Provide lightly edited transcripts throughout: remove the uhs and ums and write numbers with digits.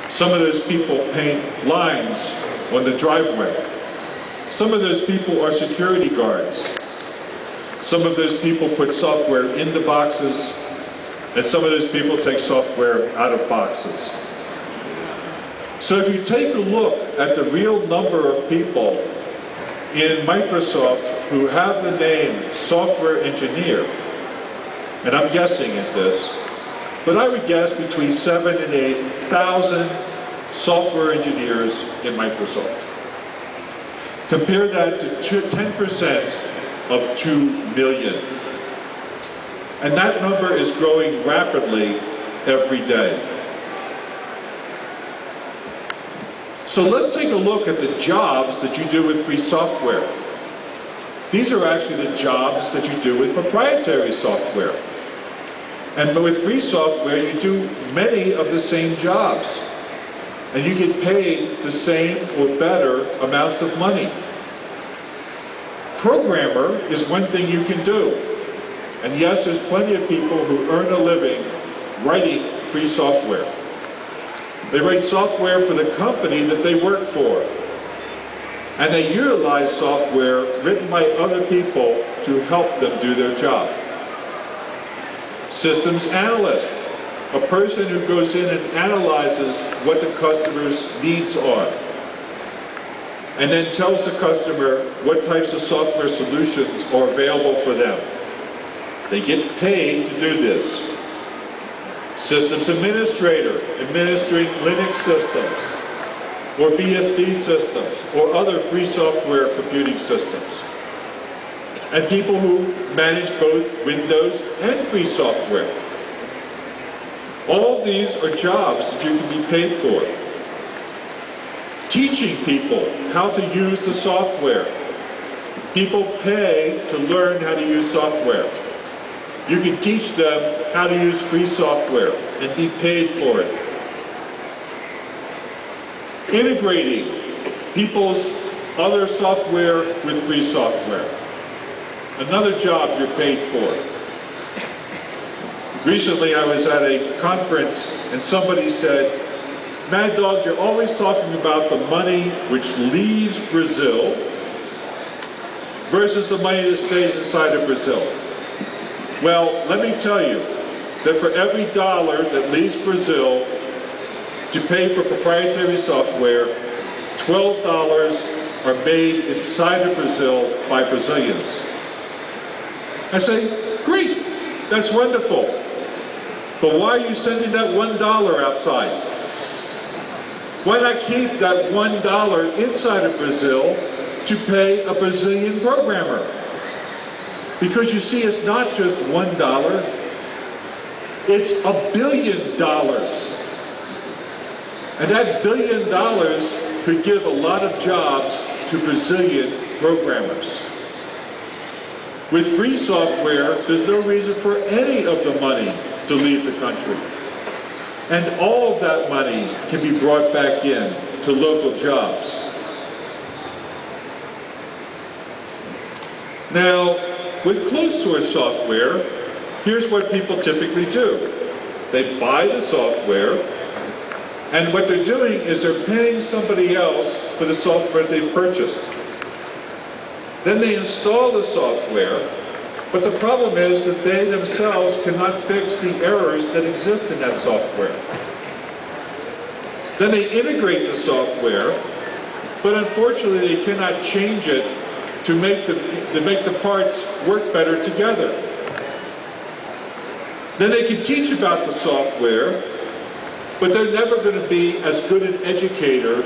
Some of those people paint lines on the driveway. Some of those people are security guards. Some of those people put software into boxes, and some of those people take software out of boxes. So if you take a look at the real number of people in Microsoft who have the name software engineer, and I'm guessing at this, but I would guess between 7,000 and 8,000 software engineers in Microsoft. Compare that to 10% of 2 million. And that number is growing rapidly every day. So let's take a look at the jobs that you do with free software. These are actually the jobs that you do with proprietary software. And with free software, you do many of the same jobs. And you get paid the same or better amounts of money. Programmer is one thing you can do. And yes, there's plenty of people who earn a living writing free software. They write software for the company that they work for. And they utilize software written by other people to help them do their job. Systems analyst, a person who goes in and analyzes what the customer's needs are, and then tells the customer what types of software solutions are available for them. They get paid to do this. Systems administrator, administering Linux systems, or BSD systems, or other free software computing systems. And people who manage both Windows and free software. All of these are jobs that you can be paid for. Teaching people how to use the software. People pay to learn how to use software. You can teach them how to use free software and be paid for it. Integrating people's other software with free software. Another job you're paid for. Recently I was at a conference and somebody said, Maddog, you're always talking about the money which leaves Brazil versus the money that stays inside of Brazil. Well, let me tell you that for every dollar that leaves Brazil to pay for proprietary software, $12 are made inside of Brazil by Brazilians. I say, great, that's wonderful. But why are you sending that $1 outside? Why not keep that $1 inside of Brazil to pay a Brazilian programmer? Because you see, it's not just $1, it's $1 billion. And that $1 billion could give a lot of jobs to Brazilian programmers. With free software, there's no reason for any of the money to leave the country. And all of that money can be brought back in to local jobs. Now, with closed source software, here's what people typically do. They buy the software, and what they're doing is they're paying somebody else for the software they've purchased. Then they install the software, but the problem is that they themselves cannot fix the errors that exist in that software. Then they integrate the software, but unfortunately they cannot change it to make the parts work better together. Then they can teach about the software, but they're never going to be as good an educator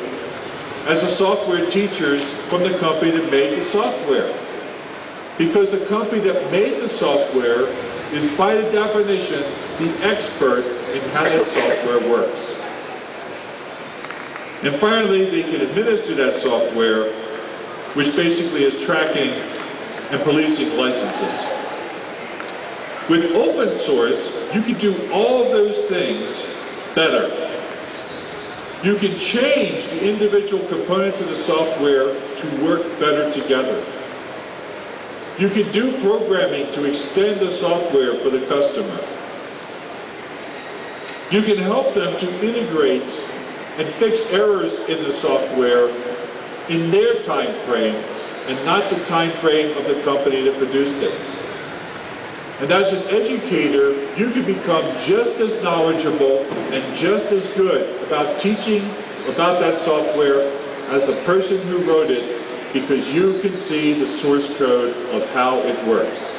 as the software teachers from the company that made the software. Because the company that made the software is, by the definition, the expert in how that software works. And finally, they can administer that software, which basically is tracking and policing licenses. With open source, you can do all of those things better. You can change the individual components of the software to work better together. You can do programming to extend the software for the customer. You can help them to integrate and fix errors in the software in their time frame and not the time frame of the company that produced it. And as an educator, you can become just as knowledgeable and just as good about teaching about that software as the person who wrote it, because you can see the source code of how it works.